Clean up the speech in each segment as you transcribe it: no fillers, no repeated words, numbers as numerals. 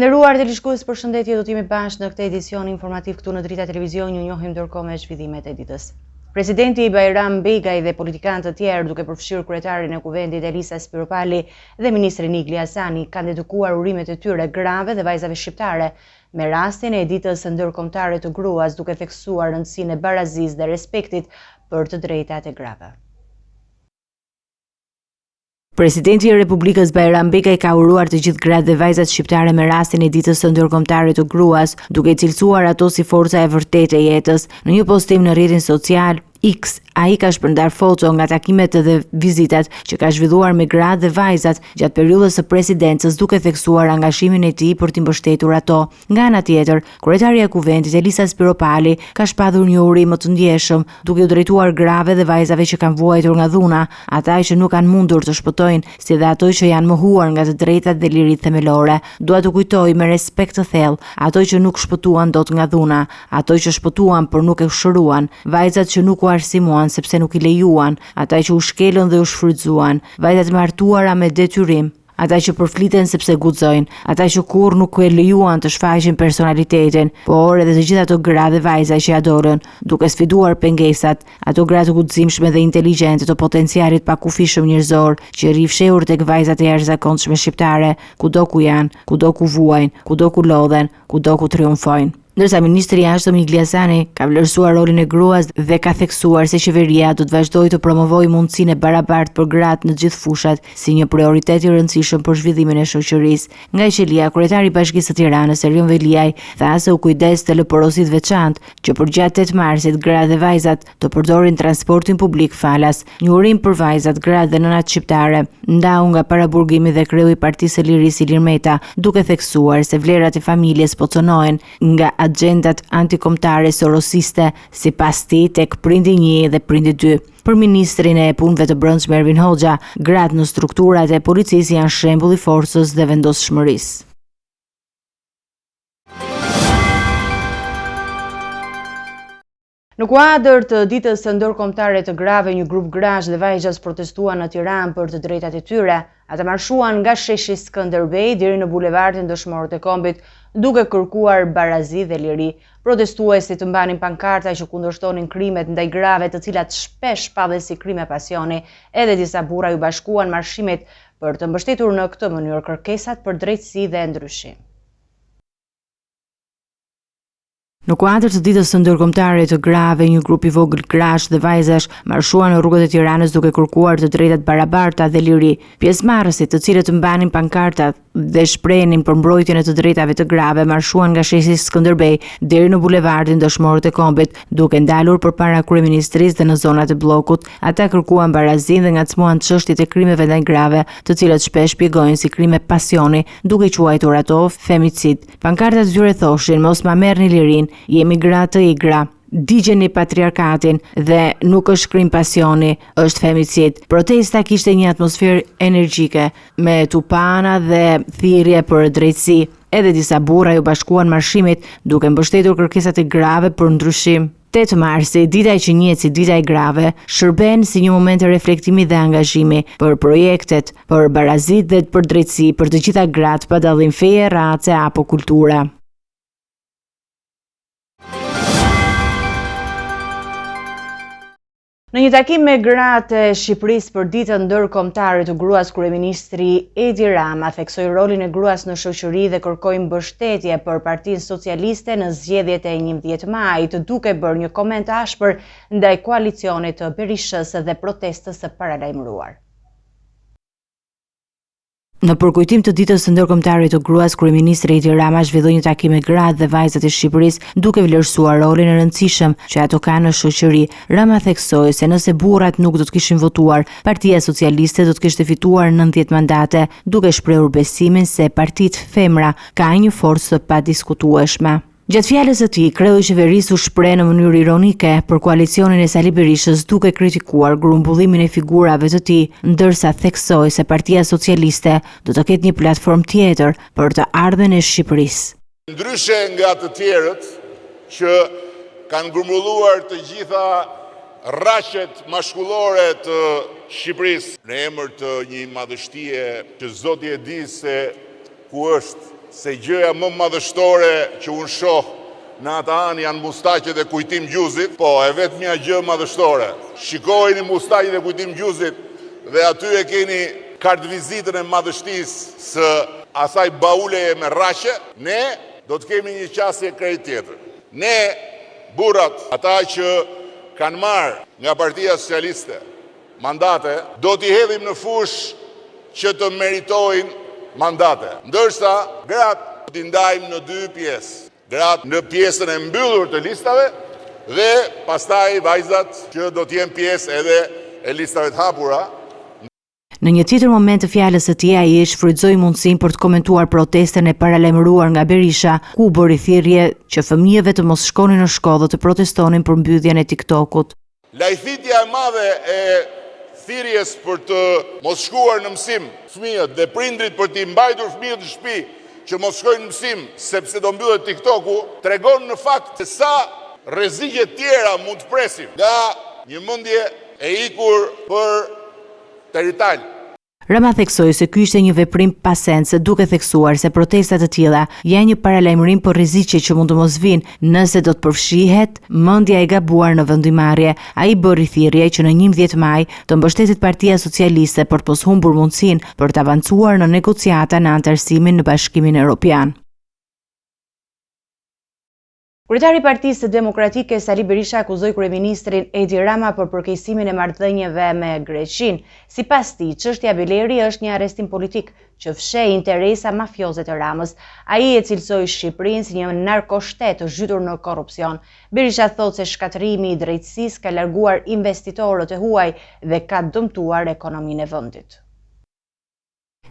Të nderuar televizionistë, përshëndetje, do të jemi bashkë në këtë edicion informativ këtu në Drita Televizion. Ju njohim ndërkohë me zhvillimet e ditës. Presidenti Bajram Begaj dhe politikanë të tjerë, duke përfshirë kryetarin e kuvendit Elisa Spiropali dhe ministrin Igli Hasani, kanë dedikuar urimet e tyre grave dhe vajzave shqiptare me rastin e ditës ndërkombëtare të gruas, duke theksuar rëndësinë e barazisë dhe respektit për të drejtat e grave. Presidenti i Republikës Bajram Begaj ka uruar të gjithë gratë dhe vajzat shqiptare me rastin e ditës së ndërkombëtare të gruas, duke cilësuar ato si forca e vërtetë e jetës. Në një postim në rrjetin social X, ai ka shpërndar foto nga takimet dhe vizitat që ka zhvilluar me gratë dhe vajzat gjatë periudhës së presidencës, duke theksuar angazhimin e tij për t'i mbështetur ato. Nga ana tjetër, kryetaria e kuvendit Elisa Spiropali ka shpadhur një urim më të ndjeshëm, duke u drejtuar grave dhe vajzave që kanë vuajtur nga dhuna, ata që nuk kanë mundur të shpëtojnë, si dhe ato që janë mohuar nga të drejtat dhe liritë themelore. Dua të kujtoj me respekt të thellë ato që nuk shpëtuan dot nga dhuna, ato që shpëtuan por nuk e shëruan, vajzat që nuk u arsimuan sepse nuk i lejuan, ata që u shkelën dhe u shfrytzuan, vajzat me martuara me detyrim, ata që përfliten sepse guxojnë, ata që kurrë nuk e lejuan të shfaqin personalitetin, por edhe të gjitha ato gra dhe vajza që adorën, duke sfiduar pengesat, ato gra të guximshme dhe inteligjente të potencialit pakufishëm njerëzor, që rrifshehur tek vajzat e jashtëzakonshme shqiptare, kudo ku janë, kudo ku vuajnë, kudo ku lodhen, kudo ku triumfojnë. Ndërsa ministri i jashtëm Igli Hasani ka vlerësuar rolin e gruas dhe ka theksuar se qeveria do të vazhdojë të promovojë mundësinë e barabartë për gratë në gjithë fushat si një prioritet i rëndësishëm për zhvillimin e shoqërisë. Nga qelia, kryetari i Bashkisë së Tiranës, Erion Veliaj, tha se u kujdes të LPR-sit veçantë që për gjatë 8 marsit gratë dhe vajzat të përdorin transportin publik falas. Një urim për vajzat, gratë dhe nënat shqiptare ndau nga paraburgimi dhe kreu i Partisë së Lirisë Ilir Meta, duke theksuar se vlerat e familjes po conohen nga agendat antikombëtare sorosiste, sipas tij tek prindi 1 dhe prindi 2. Për ministrin e punëve të brendshme Ervin Hoxha, gratë në strukturat e policisë janë shembull i forcës dhe vendosshmërisë. Në kuadër të ditës së ndërkombëtare të grave, një grup grash dhe vajzas protestuan në Tiranë për të drejtat e tyre. Ata marshuan nga sheshi Skënderbej deri në bulevardin Dëshmorët e Kombit, duke kërkuar barazi dhe liri. Protestuesit të mbanin pankarta që kundërshtonin krimet ndaj grave, të cilat shpesh paven si krime pasioni. Edhe disa burra u bashkuan marshimit për të mbështetur në këtë mënyrë kërkesat për drejtësi dhe ndryshim. Në kuadër të ditës së ndërkombëtare të grave, një grup i vogël grash dhe vajzash marshuan në rrugët e Tiranës duke kërkuar të drejtat barabarta dhe liri. Pjesëmarrësit, të cilët mbanin pankartat dhe shprenin për mbrojtjen e të drejtave të grave, marshuan nga sheshi Skënderbej deri në bulevardin Dëshmorët e Kombit, duke ndalur përpara kryeministrisë dhe në zonat e bllokut. Ata kërkuan barazinë dhe ngacmuan çështjet e krimeve ndaj grave, të cilat shpesh shpjegojnë si krime pasioni, duke quajtur ato femicid. Pankartat e tyre thoshin: mos ma merrni lirin, jemi gra të igra, digjeni patriarkatin dhe nuk është krim pasioni, është femicid. Protesta kishte një atmosferë energjike me tupana dhe thirrje për drejtësi. Edhe disa burra u bashkuan marshimit duke mbështetur kërkesat e grave për ndryshim. 8 marsi, dita që njihet si dita e grave, shërben si një moment e reflektimi dhe angazhimi për projektet, për barazit dhe për drejtësi për të gjitha gratë pa dallim feje, race apo kultura. Në një takim me gratë e Shqipërisë për ditën ndërkombëtare të gruas, kryeministri Edi Rama theksoi rolin e gruas në shoqëri dhe kërkoi mbështetje për Partinë Socialiste në zgjedhjet e 11 majit, duke bërë një koment ashpër ndaj koalicionit të Berishës dhe protestës së paralajmëruar. Në përkujtim të ditës së ndërkombëtare të gruas, kryeministri Edi Rama zhvilloi një takim me gratë dhe vajzat e Shqipërisë, duke vlerësuar rolin e rëndësishëm që ato kanë në shoqëri. Rama theksoi se nëse burrat nuk do të kishin votuar, Partia Socialiste do të kishte fituar 90 mandate, duke shprehur besimin se partitë femra kanë një forcë të padiskutueshme. Gjatë fjalës së tij, kreu i qeverisë u shpreh në mënyrë ironike për koalicionin e Sali Berishës, duke kritikuar grumbullimin e figurave të tij, ndërsa theksoi se Partia Socialiste do të ketë një platformë tjetër për të ardhmen e Shqipërisë. Ndryshe nga të tjerët që kanë grumbulluar të gjitha rraqet mashkullore të Shqipërisë në emër të një madhështie që Zoti e di se ku është, se gjëja më madhështore që unë shoh në ata anë janë mustaqet e kujtim gjuzit, po e vetmja gjë madhështore. Shikojeni mustaqet e kujtim gjuzit dhe aty e keni kartë vizitën e madhështisë së asaj bauleje me rraqe, ne do të kemi një qasje krejt tjetër. Ne, burrat, ata që kanë marrë nga Partia Socialiste mandate, do t'i hedhim në fush që të meritojnë mandate. Ndërsa, gratë t'i ndajmë në dy pjesë. Gratë në pjesën e mbyllur të listave dhe pastaj vajzat që do t'jenë pjesë edhe e listave të hapura. Në një tjetër moment të fjalës së tij, ai shfrytëzoi mundësinë për të komentuar protestën e paralajmëruar nga Berisha, ku u bëri thirrje që fëmijëve të mos shkonin në shkollë dhe të protestonin për mbylljen e TikTokut. Lajthitja e madhe e thirrjes për të mos shkuar në mësim fëmijët dhe prindrit për t'i mbajtur fëmijët në shtëpi që mos shkojnë në mësim sepse do mbyllet TikToku, tregon në fakt se sa rreziqe tjera mund të presim nga një mendje e ikur për territal. Rama theksoi se ky ishte një veprim pa sens, duke theksuar se protestat të tilla janë një paralajmërim për rreziqe që mund të mos vinë nëse do të përfshihet mendja e gabuar në vendimarrje. Ai bëri thirrje që në 11 maj të mbështetet Partia Socialiste për të mos humbur mundësinë për të avancuar në negociata në anëtarësimin në Bashkimin Evropian. Kryetari i Partisë Demokratike Sali Berisha akuzoi kryeministrin Edi Rama për përkeqësimin e marrëdhënieve me Greqinë. Sipas tij, çështja Beleri është një arrestim politik që fsheh interesa mafioze të Ramës. Ai e cilësoi Shqipërinë si një narkoshtet të zhytur në korrupsion. Berisha thotë se shkatërimi i drejtësisë ka larguar investitorët e huaj dhe ka dëmtuar ekonominë e vendit.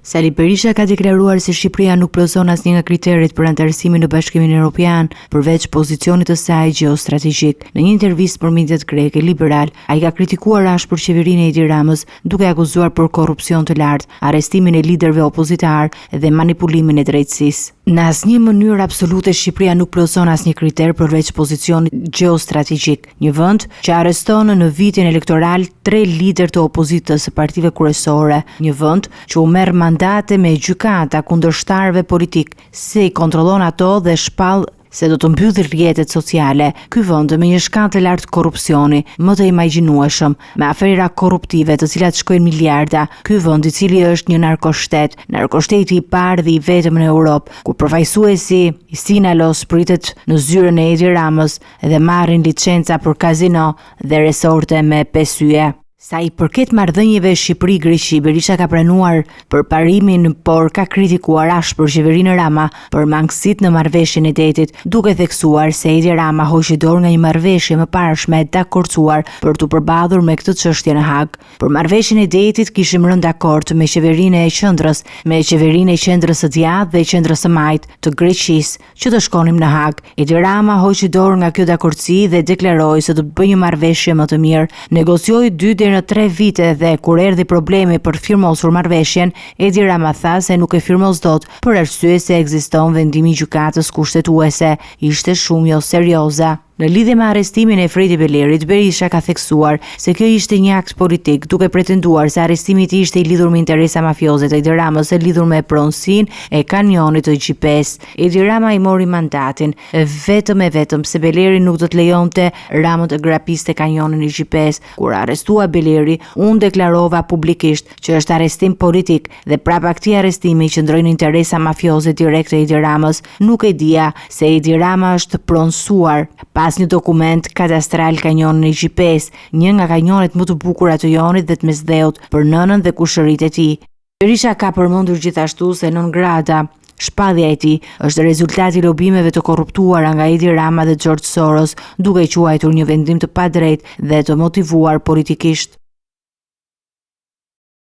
Sali Berisha ka deklaruar se Shqipëria nuk plotëson asnjë nga kriteret për anëtarësimin në Bashkimin Evropian, përveç pozicionit të saj gjeostrategjik. Në një intervistë për mediat greke Liberal, ai ka kritikuar ashpër qeverinë e Edi Ramës, duke akuzuar për korrupsion të lartë, arrestimin e liderëve opozitar dhe manipulimin e drejtësisë. Në asnjë mënyrë absolute Shqipëria nuk plotëson asnjë kriter përveç pozicionit gjeostrategjik. Një vend që arreston në vitin elektoral 3 lider të opozitës së partive kryesore, një vend që u merr mandate me gjykata kundërshtarëve politik, se i kontrollon ato dhe shpall se do të mbyllë rrjetet sociale. Ky vend me një shkallë të lartë korrupsioni, më të imagjinueshëm, me afera korruptive të cilat shkojnë miliarda. Ky vend i cili është një narkoshteti i parë dhe i vetëm në Europë, ku përfaqësuesi i Sinalos pritet në zyrën e Edi Ramës dhe marrin licenca për kazino dhe resorte me 5 yje. Sa i përket marrëdhënieve Shqipëri-Greqi, Berisha ka pranuar përparimin, por ka kritikuar ashpër qeverinë Rama për mangësitë në marrëveshjen e detit, duke theksuar se Edi Rama hoqi dorë nga një marrëveshje më parashme e dakorcuar për të përballur me këtë çështje në Hag. Për marrëveshjen e detit kishim rënë dakord me qeverinë e qendrës, me qeverinë e qendrës së djathtë dhe qendrës së majtë të Greqisë, që të shkonim në Hag. Edi Rama hoqi dorë nga kjo dakordsi dhe deklaroi se do të bëjë një marrëveshje më të mirë. Negocioi 2 në 3 vite dhe kur erdhi problemi për firmosur marrëveshjen, Edi Rama tha se nuk e firmos dot për arsye se ekziston vendimi i gjykatës kushtetuese, ishte shumë jo serioze. Në lidhje me arrestimin e Fredi Belerit, Berisha ka theksuar se kjo ishte një akt politik, duke pretenduar se arrestimi i tij ishte i lidhur me interesa mafioze të Edi Ramës e lidhur me pronësinë e kanionit të GPS. Edi Rama i mori mandatin vetëm se Beleri nuk do të lejonte Ramën të grapiste kanionin e GPS. Kur arrestua Beleri, unë deklarova publikisht që është arrestim politik dhe prapa këtij arrestimi qëndroi në interesa mafioze direkte e Edi Ramës. Nuk e dija se Edi Rama është pronësuar pas një dokument kadastral kanionin e GPS, një nga kanionet më të bukura të Jonit dhe të Mesdheut, për nënën dhe kushëritë e tij. Berisha ka përmendur gjithashtu se non grata shpallja e tij është rezultati i lobimeve të korruptuara nga Edi Rama dhe George Soros, duke i quajtur një vendim të padrejtë dhe të motivuar politikisht.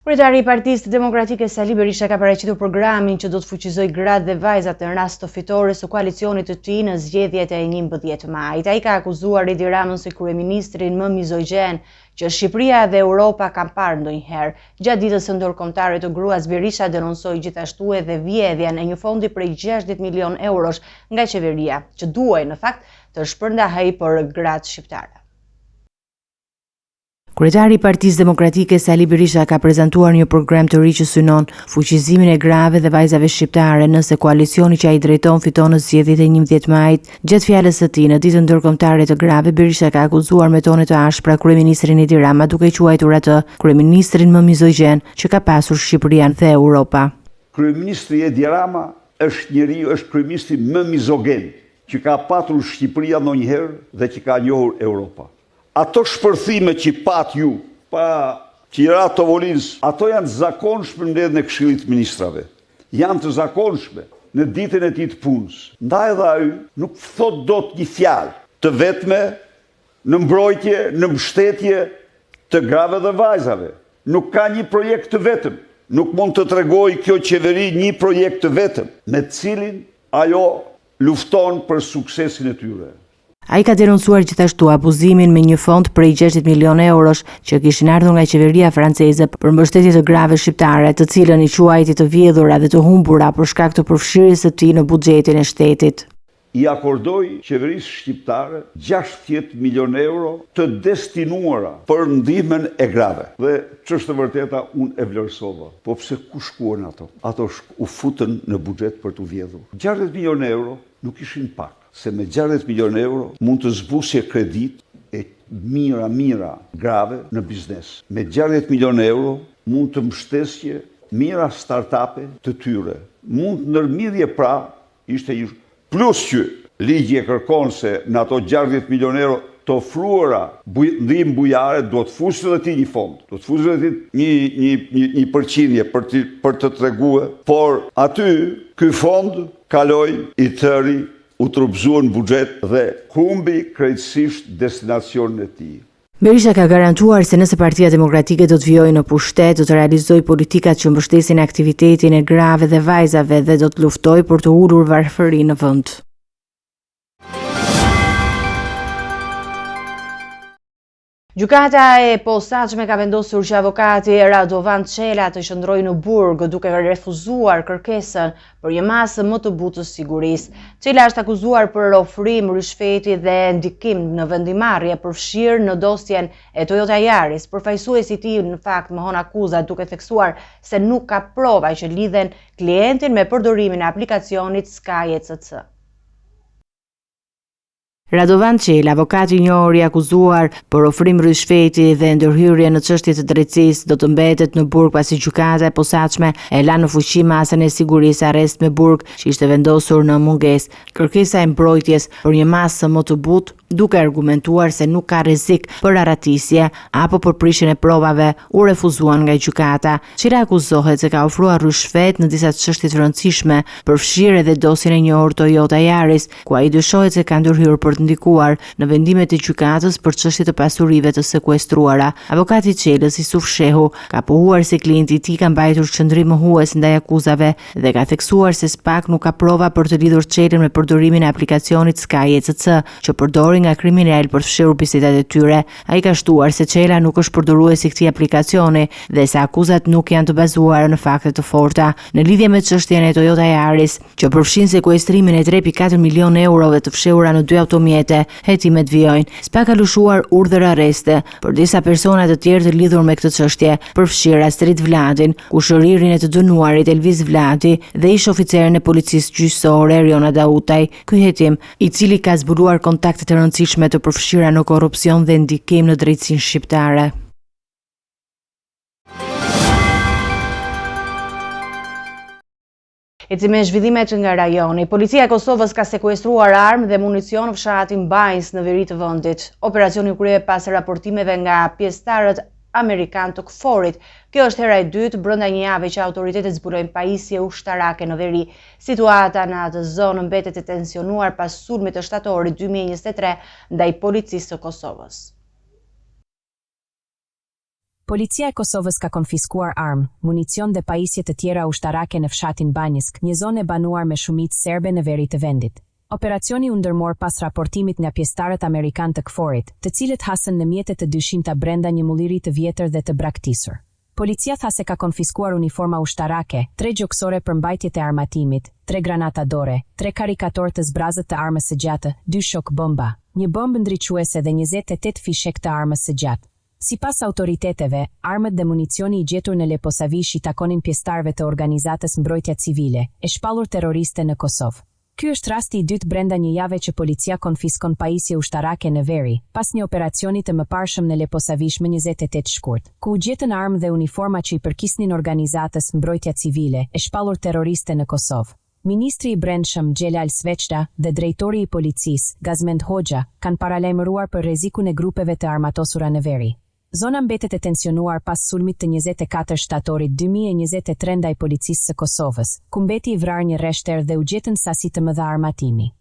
Kryetari i Partisë Demokratike Sali Berisha ka paraqitur programin që do të fuqizojë gratë dhe vajzat në rast të fitores së koalicionit të tij në zgjedhjet e 11 majit. Ai ka akuzuar Edi Ramën si kryeministrin më mizogjen që Shqipëria dhe Europa kanë parë ndonjëherë. Gjatë ditës së ndërkombëtare të gruas, Berisha denonsoi gjithashtu edhe vjedhjen e një fondi prej 60 milion eurosh nga qeveria, që duhej në fakt të shpërndahej për gratë shqiptare. Kryetari i Partisë Demokratike Sali Berisha ka prezantuar një program të ri që synon fuqizimin e grave dhe vajzave shqiptare nëse koalicioni që ai drejton fiton në zgjedhjet e 11 majit. Gjatë fjalës së tij në ditën ndërkombëtare të grave, Berisha ka akuzuar me tone të ashpra kryeministrin Edi Rama duke quajtur atë kryeministrin më mizogjen që ka pasur Shqipëria dhe Europa. Kryeministri Edi Rama është kryeministri më mizogen që ka patur Shqipëria ndonjëherë dhe që ka njohur Europa. Ato shpërthime që pat ju, pa qira Tovolins, ato janë zakonshme në mbledhjen e Këshillit të Ministrave. Janë të zakonshme në ditën e tij të punës. Ndaj edhe ai nuk thot dot një fjalë të vetme në mbrojtje, në mbështetje të grave dhe vajzave. Nuk ka një projekt të vetëm. Nuk mund të tregoj kjo qeveri një projekt të vetëm me cilin ajo lufton për suksesin e tyre. Ai ka denoncuar gjithashtu abuzimin me një fond prej 60 milionë eurosh që kishin ardhur nga qeveria franceze për mbështetje të grave shqiptare, të cilën i quajti të vjedhura dhe të humbura për shkak të përfshirjes së tij në buxhetin e shtetit. I akordoi qeverisë shqiptare 60 milionë euro të destinuara për ndihmën e grave. Dhe ç'është e vërteta, unë e vlerësova. Po pse ku shkuan ato? Ato u futën në buxhet për të vjedhur. 60 milionë euro nuk ishin pak, se me 60 milionë euro mund të zbusje kredit e mira grave në biznes. Me 60 milionë euro mund të mbështesje mira startupe të tyre. Mund ndërmidhje pra ishte plus që ligji e kërkon se në ato 60 milionë euro të ofruara ndihmë bujare do të fusë edhe ti një fond, do të fusë edhe ti një përqindje për të treguar, por aty ky fond kaloi i tëri u trupzuan buxhet dhe humbi krejtësisht destinacionin e tij. Berisha ka garantuar se nëse Partia Demokratike do të vijojë në pushtet, do të realizojë politikat që mbështesin aktivitetin e grave dhe vajzave dhe do të luftojë për të ulur varfërinë në vend. Gjykata e posaçme ka vendosur që avokati Radovan Çela të qëndrojë në burg duke refuzuar kërkesën për një masë më të butë të sigurisë. Çela është akuzuar për ofrim rishfeti dhe ndikim në vendimarrje përfshirë në dosjen e Toyota Yaris. Përfaqësuesi i tij në fakt mohon akuzat duke theksuar se nuk ka prova që lidhen klientin me përdorimin e aplikacionit Sky ECC. Radovan Çela, avokati i njohur i akuzuar për ofrim rishfeti dhe ndërhyrje në çështje të drejtësisë, do të mbetet në burg pasi gjykata e posaçme e la në fuqi masën e sigurisë arrest me burg që ishte vendosur në mungesë. Kërkesa e mbrojtjes për një masë më të butë, duke argumentuar se nuk ka rrezik për arratisje apo për prishjen e provave, u refuzuan nga gjykata. Çela akuzohet se ka ofruar rishfet në disa çështje të rëndësishme, përfshirë edhe dosjen e njohur Toyota Yaris, ku ai dyshohet se ka ndërhyrë për të ndikuar në vendimet e gjykatës për çështje të pasurive të sekuestruara. Avokati i Çelës, Isuf Shehu, ka pohuar se klienti i tij ka mbajtur qëndrim mohues ndaj akuzave dhe ka theksuar se SPAK nuk ka prova për të lidhur Çelën me përdorimin e aplikacionit Sky ECC, që përdori nga kriminal për të fshirur bisedat e tyre. Ai ka shtuar se Çela nuk është përdorues i këtij aplikacioni dhe se akuzat nuk janë të bazuara në fakte të forta. Në lidhje me çështjen e Toyota Yaris, që përfshin sekuestrimin e 3.4 milionë eurove të fshehura në 2 automjete, hetimet vijojnë. SPAK ka lëshuar urdhër arreste për disa persona të tjerë të lidhur me këtë çështje, përfshirë Astrid Vladin, kushëririn e të dënuarit Elvis Vladi dhe ish oficerin e policisë gjyqësore Eriona Dautaj. Ky hetim, i cili ka zbuluar kontakte të rëndësishme të përfshira në korrupsion dhe ndikim në drejtësinë shqiptare. Eci me zhvillimet nga rajoni, policia e Kosovës ka sekuestruar armë dhe municion në fshatin Bajs në veri të vendit. Operacioni u krye pas raportimeve nga pjesëtarët amerikan të KFOR-it. Kjo është hera e dytë brenda një jave që autoritetet zbulojnë pajisje ushtarake në veri. Situata në atë zonë mbetet e tensionuar pas sulmit të shtatorit 2023 ndaj policisë së Kosovës. Policia e Kosovës ka konfiskuar armë, municion dhe pajisje të tjera ushtarake në fshatin Banjisk, një zonë e banuar me shumicë serbe në veri të vendit. Operacioni u ndërmor pas raportimit nga pjesëtarët amerikan të KFOR-it, të cilët hasën në mjetet të dyshimta brenda një mulliri të vjetër dhe të braktisur. Policia tha se ka konfiskuar uniforma ushtarake, 3 gjoksore për mbajtjet e armatimit, 3 granata dore, 3 karikator të zbrazët të armës së gjatë, 2 shok bomba, një bombë ndriçuese dhe 28 fishek të armës së gjatë. Sipas autoriteteve, armët dhe municioni i gjetur në Leposavish i takonin pjesëtarëve të organizatës Mbrojtja Civile, e shpallur terroriste në Kosovë. Ky është rasti i dytë brenda një jave që policia konfiskon pajisje ushtarake në veri, pas një operacioni të mëparshëm në Leposavish më 28 shkurt, ku u gjetën armë dhe uniforma që i përkisnin organizatës Mbrojtja Civile, e shpallur terroriste në Kosovë. Ministri i Brendshëm Xhelal Sveçta dhe drejtori i policisë Gazmend Hoxha kanë paralajmëruar për rrezikun e grupeve të armatosura në veri. Zona mbetet e tensionuar pas sulmit të 24 shtatorit 2023 ndaj policisë së Kosovës, ku mbeti i vrarë një rreshter dhe u gjetën sasi të mëdha armatimi.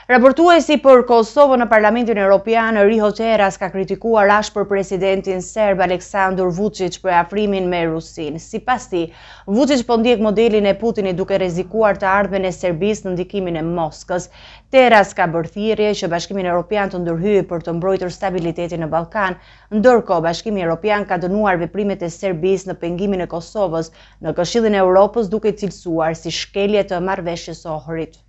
Raportuesi për Kosovën në Parlamentin Evropian, Riho Teras, ka kritikuar ashpër presidentin serb Aleksandar Vučić për afrimin me Rusinë. Sipas tij, Vučić po ndjek modelin e Putinit duke rrezikuar të ardhmen e Serbisë në ndikimin e Moskës. Teras ka bërë thirrje që Bashkimi Evropian të ndërhyjë për të mbrojtur stabilitetin në Ballkan, ndërkohë Bashkimi Evropian ka dënuar veprimet e Serbisë në pengimin e Kosovës në Këshillin e Evropës, duke cilësuar si shkelje të marrëveshjes së Ohrit.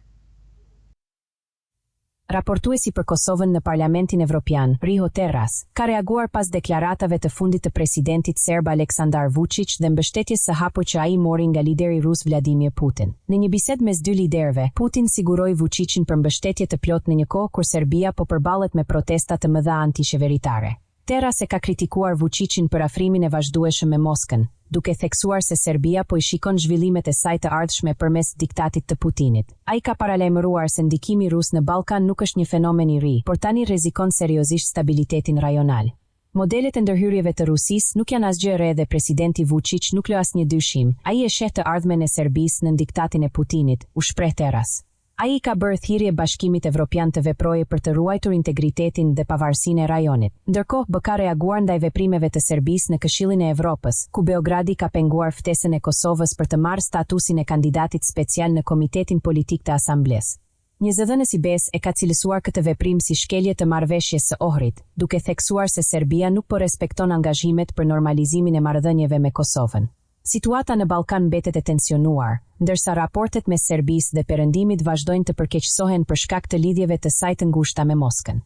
Raportuesi për Kosovën në Parlamentin Evropian, Riho Teras, ka reaguar pas deklaratave të fundit të presidentit serb Aleksandar Vučić dhe mbështetjes së hapur që ai mori nga lideri rus Vladimir Putin. Në një bisedë mes dy liderëve, Putin siguroi Vučićin për mbështetje të plotë në një kohë kur Serbia po përballet me protesta të mëdha antisheveritare. Teras e ka kritikuar Vučićin për afrimin e vazhdueshëm me Moskën, duke theksuar se Serbia po i shikon zhvillimet e saj të ardhshme përmes diktatit të Putinit. Ai ka paralajmëruar se ndikimi rus në Ballkan nuk është një fenomen i ri, por tani rrezikon seriozisht stabilitetin rajonal. Modelet e ndërhyrjeve të Rusisë nuk janë asgjë e re dhe presidenti Vučić nuk lë asnjë dyshim. Ai e sheh të ardhmen e Serbisë në diktatin e Putinit, u shpreh Teras. Ai ka bërë thirrje Bashkimit Evropian të veprojë për të ruajtur integritetin dhe pavarësinë e rajonit. Ndërkohë, BE ka reaguar ndaj veprimeve të Serbisë në Këshillin e Evropës, ku Beogradi ka penguar ftesën e Kosovës për të marrë statusin e kandidatit special në Komitetin Politik të Asamblesë. Një zëdhënës i BE-s e ka cilësuar këtë veprim si shkelje të marrëveshjes së Ohrit, duke theksuar se Serbia nuk po respekton angazhimet për normalizimin e marrëdhënieve me Kosovën. Situata në Ballkan mbetet e tensionuar, ndërsa raportet mes Serbisë dhe Perëndimit vazhdojnë të përkeqësohen për shkak të lidhjeve të saj të ngushta me Moskën.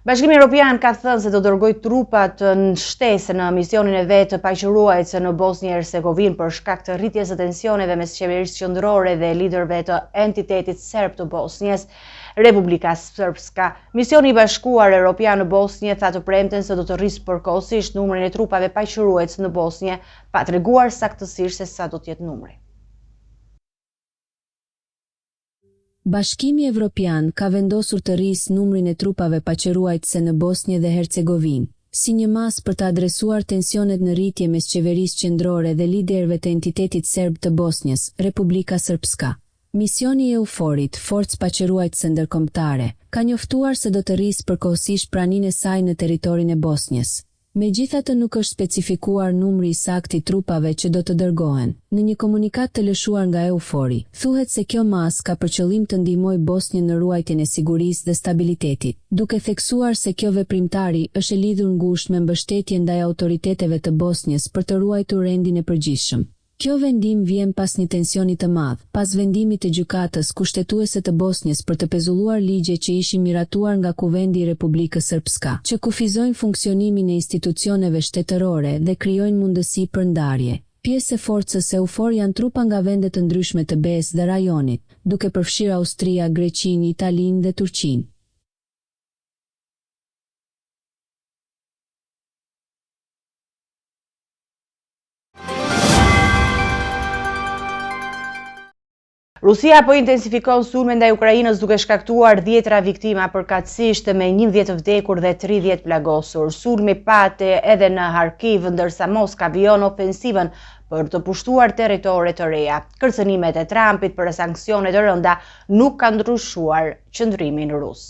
Bashkimi Evropian ka thënë se do dërgojë trupa të shtesë në misionin e vet të paqëruajtëse në Bosnjë e Hercegovinë për shkak të rritjes së tensioneve mes qeverisë qendrore dhe liderëve të entitetit serb të Bosnjës, Republika Srpska. Misioni i Bashkuar Evropian në Bosnjë tha të premten se do të rrisë përkohësisht numrin e trupave paqëruajtës në Bosnjë, pa treguar saktësisht se sa do të jetë numri. Bashkimi Evropian ka vendosur të rrisë numrin e trupave paqëruajtëse në Bosnjë dhe Hercegovinë, si një mas për të adresuar tensionet në rritje mes qeverisë qendrore dhe liderëve të entitetit serb të Bosnjës, Republika Srpska. Misioni i EUFOR-it, Forcë Paqëruajtëse Ndërkombëtare, ka njoftuar se do të rrisë përkohësisht praninë e saj në territorin e Bosnjës. Megjithatë nuk është specifikuar numri i saktë i trupave që do të dërgohen. Në një komunikat të lëshuar nga EUFOR-i, thuhet se kjo mas ka për qëllim të ndihmojë Bosnjën në ruajtjen e sigurisë dhe stabilitetit, duke theksuar se kjo veprimtari është e lidhur ngushtë me mbështetje ndaj autoriteteve të Bosnjës për të ruajtur rendin e përgjithshëm. Kjo vendim vjen pas një tensioni të madh, pas vendimit të gjykatës kushtetuese të Bosnjës për të pezulluar ligje që ishin miratuar nga Kuvendi i Republikës Srpska, që kufizojnë funksionimin e institucioneve shtetërore dhe krijojnë mundësi për ndarje. Pjesë e forcës EUFOR janë trupa nga vende të ndryshme të BE-s dhe rajonit, duke përfshirë Austria, Greqinë, Italinë dhe Turqinë. Rusia po intensifikon sulmen ndaj Ukrainës duke shkaktuar 10 viktima përkatësisht me 11 vdekur dhe 30 plagosur. Sulmi pati edhe në Harkiv, ndërsa Moska vijon ofensivën për të pushtuar territore të reja. Kërcënimet e Trumpit për sanksione të rënda nuk kanë ndryshuar qëndrimin rus.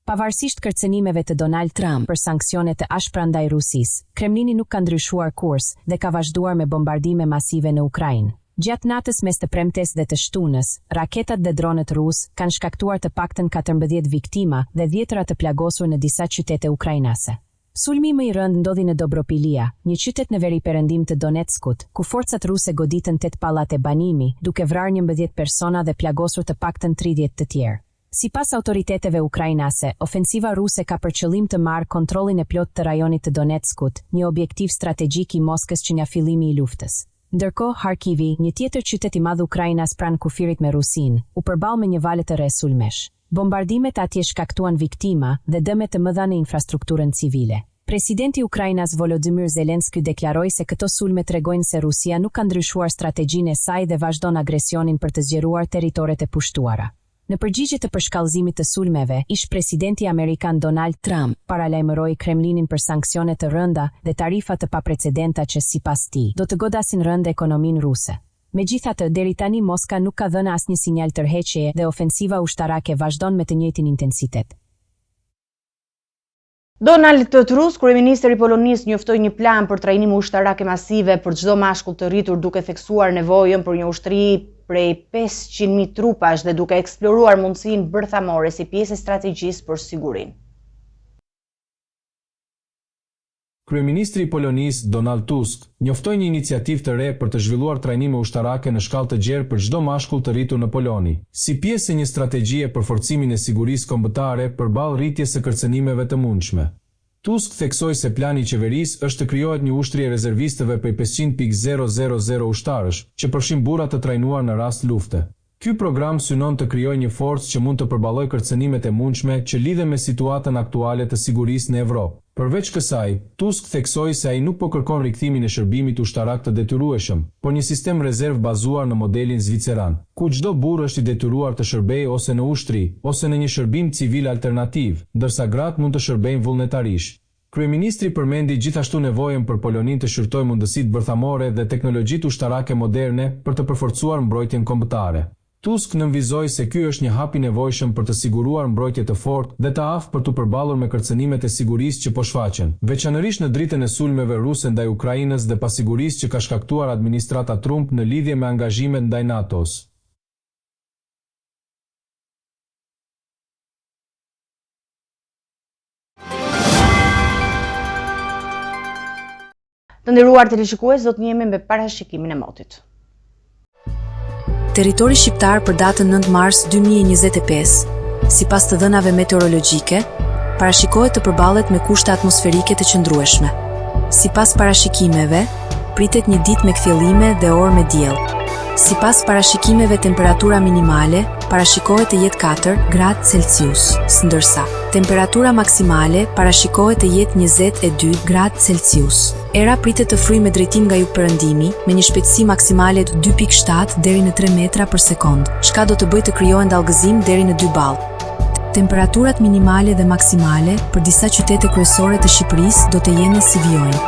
Pavarësisht kërcënimeve të Donald Trump për sanksione të ashpra ndaj Rusisë, Kremlini nuk ka ndryshuar kurs dhe ka vazhduar me bombardime masive në Ukrainë. Gjatë natës mes të premtes dhe të shtunës, raketat dhe dronët rus kanë shkaktuar të paktën 14 viktima dhe 10 të plagosur në disa qytete ukrainase. Sulmi më i rënd ndodhi në Dobropilia, një qytet në veriperëndim të Donetskut, ku forcat ruse goditën 8 pallate banimi, duke vrarë 11 persona dhe plagosur të paktën 30 të tjerë. Sipas autoriteteve ukrainase, ofensiva ruse ka për qëllim të marrë kontrollin e plot të rajonit të Donetskut, një objektiv strategjik i Moskës që nga fillimi i luftës. Ndërkohë, Harkivi, një tjetër qytet i madh Ukrainas pranë kufirit me Rusin, u përball me një valë të re sulmesh. Bombardimet atje shkaktuan viktima dhe dëme të mëdha në infrastrukturën civile. Presidenti Ukrainas Volodymyr Zelensky deklaroi se këto sulme tregojnë se Rusia nuk ka ndryshuar strategjinë e saj dhe vazhdon agresionin për të zgjeruar territoret e pushtuara. Në përgjigje të përshkallëzimit të sulmeve, ish presidenti amerikan Donald Trump paralajmëroi Kremlinin për sanksione të rënda dhe tarifa të paprecedenta që sipas tij do të godasin rënd ekonominë ruse. Megjithatë, deri tani Moska nuk ka dhënë asnjë sinjal tërheqjeje dhe ofensiva ushtarake vazhdon me të njëjtin intensitet. Donald Tusk, kryeministri i Polonisë, njoftoi një plan për trajnime ushtarake masive për çdo mashkull të rritur, duke theksuar nevojën për një ushtri prej 500.000 trupash dhe duke eksploruar mundësinë bërthamore si pjesë e strategjisë për sigurinë. Kryeministri i Polonisë Donald Tusk njoftoi një iniciativë të re për të zhvilluar trajnime ushtarake në shkallë të gjerë për çdo mashkull të rritur në Poloni, si pjesë e një strategjie për forcimin e sigurisë kombëtare përballë rritjes së kërcënimeve të mundshme. Tusk theksoi se plani i qeverisë është të krijohet një ushtri e rezervistëve prej 500.000 ushtarësh, që përfshin burra të trajnuar në rast lufte. Ky program synon të krijojë një forcë që mund të përballojë kërcënimet e mundshme që lidhen me situatën aktuale të sigurisë në Evropë. Përveç kësaj, Tusk theksoi se ai nuk po kërkon rikthimin e shërbimit ushtarak të detyrueshëm, por një sistem rezerv bazuar në modelin zviceran, ku çdo burr është i detyruar të shërbejë ose në ushtri, ose në një shërbim civil alternativ, ndërsa gratë mund të shërbejnë vullnetarisht. Kryeministri përmendi gjithashtu nevojën për Poloninë të shërtojë mundësitë bërthamore dhe teknologjitë ushtarake moderne për të përforcuar mbrojtjen kombëtare. Tusk nënvizoi se ky është një hap i nevojshëm për të siguruar mbrojtje të fortë dhe të aftë për të përballur me kërcënimet e sigurisë që po shfaqen, veçanërisht në dritën e sulmeve ruse ndaj Ukrainës dhe pasigurisë që ka shkaktuar administrata Trump në lidhje me angazhimet ndaj NATO-s. Të nderuar teleshikues, do të jemi me parashikimin e motit. Territori shqiptar për datën 9 mars 2025, sipas të dhënave meteorologjike, parashikohet të përballet me kushte atmosferike të qëndrueshme. Sipas parashikimeve, pritet një ditë me kthjellime dhe orë me diell. Sipas parashikimeve, temperatura minimale parashikohet të jetë 4 gradë Celsius, ndërsa temperatura maksimale parashikohet të jetë 22 gradë Celsius. Era pritet të fryjë me drejtim nga jugperëndimi, me një shpejtësi maksimale të 2.7 deri në 3 metra për sekond, çka do të bëjë të krijohen dallgëzim deri në 2 ballë. Temperaturat minimale dhe maksimale për disa qytete kryesore të Shqipërisë do të jenë si vijojnë: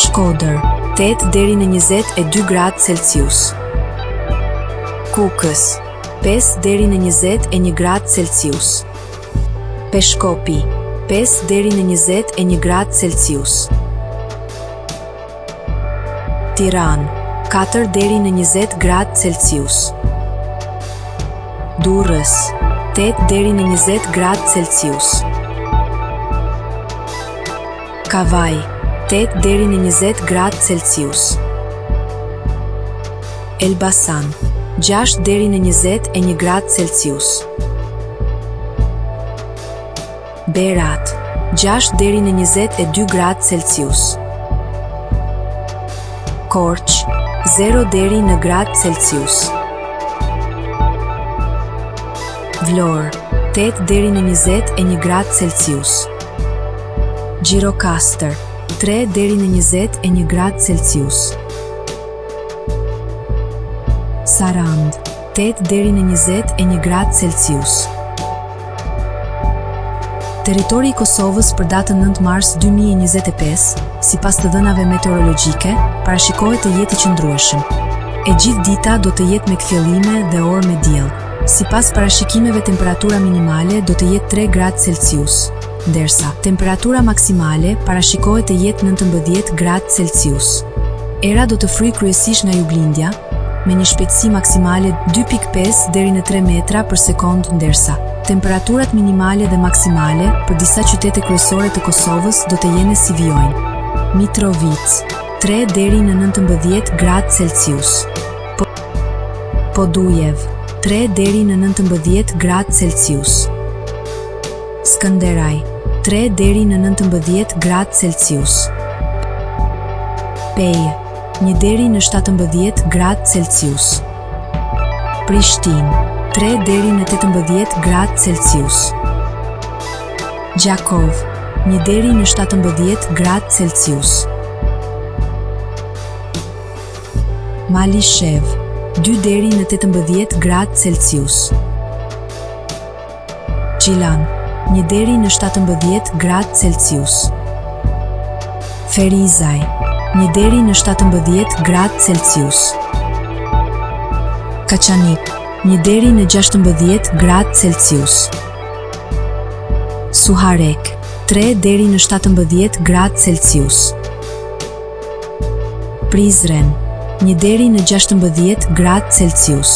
Shkodër, 8 deri në 22 gradë Celsius; Kukës, 5 deri në 21 gradë Celsius; Peshkopi, 5 deri në 21 gradë Celsius; Tiranë, 4 deri në 20 gradë Celsius; Durrës, 8 deri në 20 gradë Celsius; Kavaj, 8 deri në 20 gradë Celsius; Elbasan, 6 deri në 21 gradë Celsius; Berat, 6 deri në 22 gradë Celsius; Korç, 0 deri në gradë Celsius; Vlorë, 8 deri në 21 gradë Celsius; Gjirokastër, 3 deri në 21 gradë Celsius; Sarand, 8 deri në 21 gradë Celsius. Territori i Kosovës për datën 9 mars 2025, sipas të dhënave meteorologjike, parashikohet të jetë i qëndrueshëm. E gjithë dita do të jetë me kthjellime dhe orë me diell. Sipas parashikimeve, temperatura minimale do të jetë 3 gradë Celsius, ndërsa temperatura maksimale parashikohet të jetë 19 gradë Celsius. Era do të fryjë kryesisht nga juglindja, me një shpejtësi maksimale 2.5 deri në 3 metra për sekond, ndërsa temperaturat minimale dhe maksimale për disa qytete kryesore të Kosovës do të jenë si vijojnë: Mitrovica 3 deri në 19 gradë Celsius, Podujev 3 deri në 19 gradë Celsius, Skënderaj 3 deri në 19 gradë Celsius, Peje 1 deri në 17 gradë Celsius, Prishtinë 3 deri në 18 gradë Celsius, Gjakov 1 deri në 17 gradë Celsius, Malishev 2 deri në 18 gradë Celsius, Gjilan 1 deri në 17 gradë Celsius, Ferizaj 1 deri në 17 gradë Celsius, Kaçanik 1 deri në 16 gradë Celsius, Suharek 3 deri në 17 gradë Celsius, Prizren 1 deri në 16 gradë Celsius.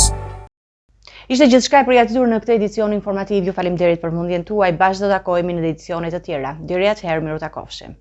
Ishte gjithçka e përgatitur në këtë edicion informativ. Ju faleminderit për mundjen tuaj. Bashkë do takohemi në edicione të tjera. Deri atëherë, miru takofshim.